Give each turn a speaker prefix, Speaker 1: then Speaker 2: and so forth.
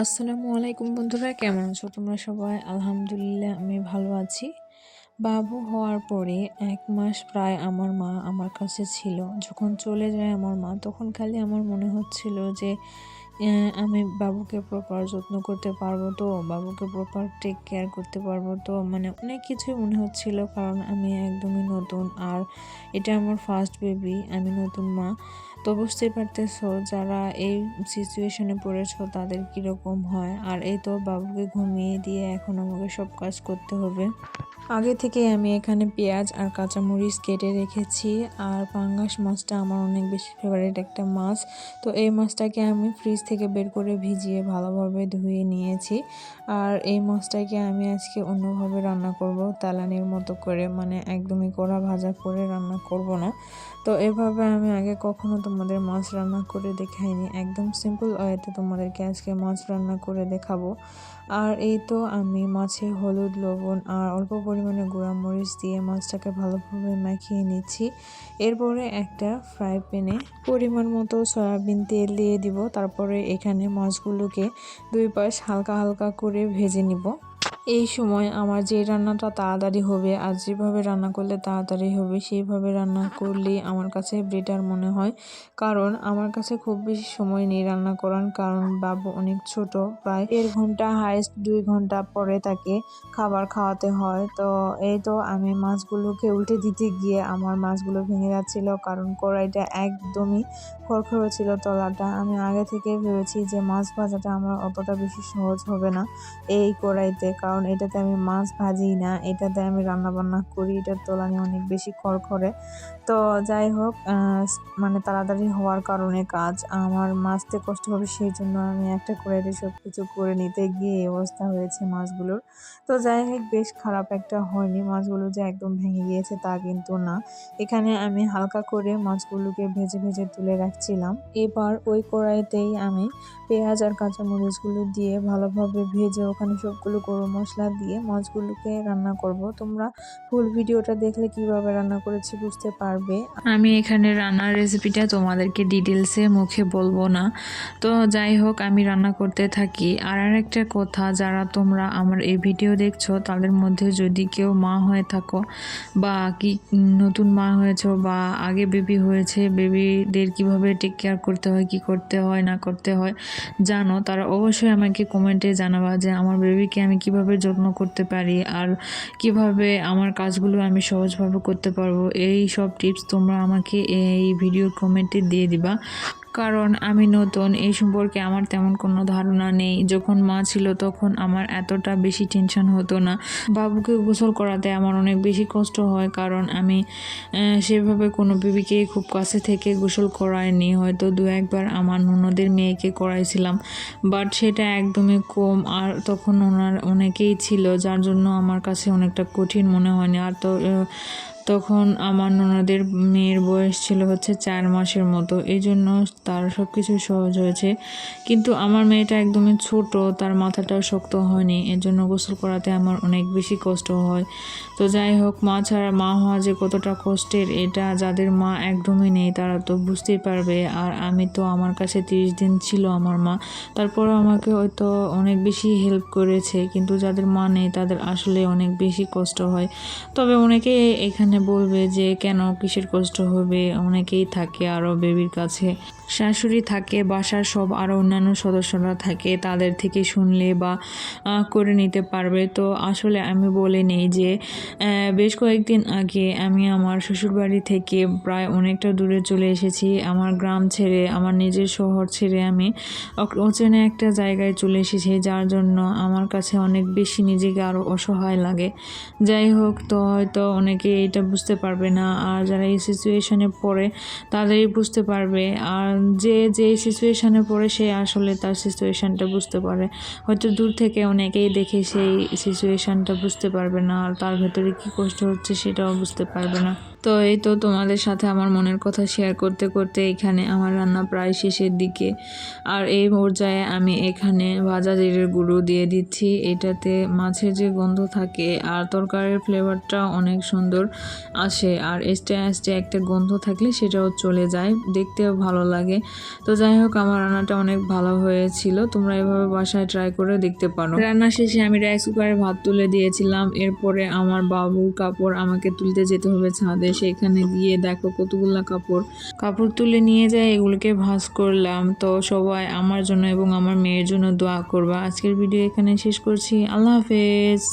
Speaker 1: আসসালামু আলাইকুম বন্ধুরা, কেমন আছো তোমরা সবাই? আলহামদুলিল্লাহ আমি ভালো আছি। বাবু হওয়ার পরে ১ মাস প্রায় আমার মা আমার কাছে ছিল। যখন চলে যায় আমার মা, তখন খালি আমার মনে হচ্ছিল যে আমি বাবুকে প্রপার যত্ন করতে পারবো তো, বাবুকে প্রপার টেক কেয়ার করতে পারবো তো, মানে অনেক কিছুই মনে হচ্ছিল। কারণ আমি একদমই নতুন, আর এটা আমার ফার্স্ট বেবি, আমি নতুন মা। তো বুঝতেই পারতেছো যারা এই সিচুয়েশনে পড়েছো তাদের কীরকম হয়। আর এই তো বাবুকে ঘুমিয়ে দিয়ে এখন আমাকে সব কাজ করতে হবে। আগে থেকে আমি এখানে পেঁয়াজ আর কাঁচামরিচ কেটে রেখেছি। আর পাঙ্গাস মাছটা আমার অনেক বেশি ফেভারিট একটা মাছ। তো এই মাছটাকে আমি ফ্রিজ থেকে বের করে ভিজিয়ে ভালোভাবে ধুয়ে নিয়েছি। আর এই মাছটাকে আমি আজকে অন্যভাবে রান্না করব, তেলানির মতো করে, মানে একদমই কড়া ভাজা করে রান্না করব না। তো এভাবে আমি আগে কখনো তোমাদের মাছ রান্না করে দেখাইনি, একদম সিম্পল ওয়েতে তোমাদেরকে আজকে মাছ রান্না করে দেখাবো। আর এই তো আমি মাছে হলুদ, লবণ আর অল্প পরিমাণে গুঁড়া মরিচ দিয়ে মাছটাকে ভালোভাবে মাখিয়ে নিচ্ছি। এরপরে একটা ফ্রাই প্যানে পরিমাণ মতো সয়াবিন তেল দিয়ে দিব। তারপরে এখানে মাছগুলোকে 2 পাশ হালকা হালকা করে ভেজে নিব। এই সময় আমার যে রান্নাটা তাড়াতাড়ি হবে আর যেভাবে রান্না করলে তাড়াতাড়ি হবে সেইভাবে রান্না করলেই আমার কাছে বেটার মনে হয়। কারণ আমার কাছে খুব বেশি সময় নেই রান্না করার, কারণ বাবু অনেক ছোট, প্রায় 1.5 ঘন্টা, হাইস্ট 2 ঘন্টা পরে তাকে খাবার খাওয়াতে হয়। তো এই তো আমি মাছগুলোকে উল্টে দিতে গিয়ে আমার মাছগুলো ভেঙে যাচ্ছিল, কারণ কড়াইটা একদমই খড়খড়ে ছিল তলাটা। আমি আগে থেকে ভেবেছি যে মাছ ভাজাটা আমার অতটা বেশি সহজ হবে না এই কড়াইতে, কারণ এটাতে আমি মাছ ভাজি না, এটাতে আমি রান্না বান্না করি। এটার তলানি অনেক বেশি খড়খড়ে। তো যাই হোক, মানে তাড়াতাড়ি হওয়ার কারণে কাজ আমার মাছতে কষ্ট হবে, সেই জন্য আমি একটা কড়াইতে সব কিছু করে নিতে গিয়ে এই অবস্থা হয়েছে মাছগুলোর। তো যাই হোক, বেশ খারাপ একটা হয়নি, মাছগুলো যে একদম ভেঙে গিয়েছে তা কিন্তু না। এখানে আমি হালকা করে মাছগুলোকে ভেজে ভেজে তুলে রাখছিলাম। এবার ওই কড়াইতেই আমি পেঁয়াজ আর কাঁচামরিচগুলো দিয়ে ভালোভাবে ভেজে ওখানে সবগুলো গরম মশলা দিয়ে মাছগুলোকে রান্না করব। তোমরা ফুল ভিডিওটা দেখলে কিভাবে রান্না করেছি বুঝতে পারবে। আমি এখানে রান্নার রেসিপিটা তোমাদেরকে ডিটেলসে মুখে বলবো না। তো যাই হোক, আমি রান্না করতে থাকি। আর একটা কথা, যারা তোমরা আমার এই ভিডিও দেখছো তাদের মধ্যে যদি কেউ মা হয়ে থাকো বা কি নতুন মা হয়েছো বা আগে বেবি হয়েছে, বেবিদের কিভাবে টেক কেয়ার করতে হয়, কি করতে হয় না করতে হয় জানো, তারা অবশ্যই আমাকে কমেন্টে জানাবা যে আমার বেবিকে আমি কিভাবে যত্ন করতে পারি আর কিভাবে আমার কাজগুলো আমি সহজভাবে করতে পারবো। এই সব টিপস তোমরা আমাকে এই ভিডিওর কমেন্টে দিয়ে দিবা, কারণ আমি নতুন, এই সম্পর্কে আমার তেমন কোনো ধারণা নেই। যখন মা ছিল তখন আমার এতটা বেশি টেনশন হতো না। বাবুকে গোসল করাতে আমার অনেক বেশি কষ্ট হয়, কারণ আমি সেভাবে কোনো বেবিকে খুব কাছে থেকে গোসল করাইনি। হয়তো 2-1 বার আমার ননদের মেয়েকে করাইছিলাম, বাট সেটা একদমই কম। আর তখন ওনার অনেকেই ছিল, যার জন্য আমার কাছে অনেকটা কঠিন মনে হয়নি। আর তো তখন আমার ননদের মেয়ের বয়স ছিল হচ্ছে 4 মাসের মতো, এই জন্য তার সব কিছু সহজ হয়েছে। কিন্তু আমার মেয়েটা একদমই ছোট, তার মাথাটাও শক্ত হয়নি, এর জন্য গোসল করাতে আমার অনেক বেশি কষ্ট হয়। তো যাই হোক, মা ছাড়া মা হওয়া যে কতটা কষ্টের, এটা যাদের মা একদমই নেই তারা তো বুঝতেই পারবে। আর আমি তো, আমার কাছে 30 দিন ছিল আমার মা, তারপরেও আমাকে হয়তো অনেক বেশি হেল্প করেছে। কিন্তু যাদের মা নেই তাদের আসলে অনেক বেশি কষ্ট হয়। তবে অনেকে এখানে বলবে যে কেন, কিসের কষ্ট হবে, অনেকেই থাকে আরও বেবির কাছে, শাশুড়ি থাকে, বাসার সব আরও অন্যান্য সদস্যরা থাকে, তাদের থেকে শুনলে বা করে নিতে পারবে। তো আসলে আমি বলে নেই যে বেশ কয়েকদিন আগে আমি আমার শ্বশুরবাড়ি থেকে প্রায় অনেকটা দূরে চলে এসেছি, আমার গ্রাম ছেড়ে, আমার নিজের শহর ছেড়ে আমি অচেনা একটা জায়গায় চলে এসেছি, যার জন্য আমার কাছে অনেক বেশি নিজেকে আরও অসহায় লাগে। যাই হোক, তো হয়তো অনেকে এটা বুঝতে পারবে না, আর যারা এই সিচুয়েশনে পড়ে তাদেরই বুঝতে পারবে। আর যে সিচুয়েশনে পড়ে সে আসলে তার সিচুয়েশানটা বুঝতে পারে। হয়তো দূর থেকে অনেকেই দেখে সেই সিচুয়েশানটা বুঝতে পারবে না, আর তার ভেতরে কী কষ্ট হচ্ছে সেটাও বুঝতে পারবে না। তো এই তো তোমাদের সাথে আমার মনের কথা শেয়ার করতে করতে এখানে আমার রান্না প্রায় শেষের দিকে। আর এই পর্যায়ে আমি এখানে ভাজা জিরের গুঁড়ো দিয়ে দিচ্ছি। এটাতে মাছের যে গন্ধ থাকে আর তরকারির ফ্লেভারটা অনেক সুন্দর আসে, আর এস্টে আস্তে একটা গন্ধ থাকলে সেটাও চলে যায়, দেখতেও ভালো লাগে। তো যাই হোক, আমার রান্নাটা অনেক ভালো হয়েছিল, তোমরা এভাবে বাসায় ট্রাই করে দেখতে পারো। রান্না শেষে আমি রাইস কুকারে ভাত তুলে দিয়েছিলাম। এরপরে আমার বাবুর কাপড় আমাকে তুলতে যেতে হবে ছাদে। সেখানে গিয়ে দেখো কতগুলা কাপড় তুলে নিয়ে যায়, এগুলোকে ভাঁজ করলাম। তো সবাই আমার জন্য এবং আমার মেয়ের জন্য দোয়া করবা। আজকের ভিডিও এখানে শেষ করছি। আল্লাহ হাফেজ।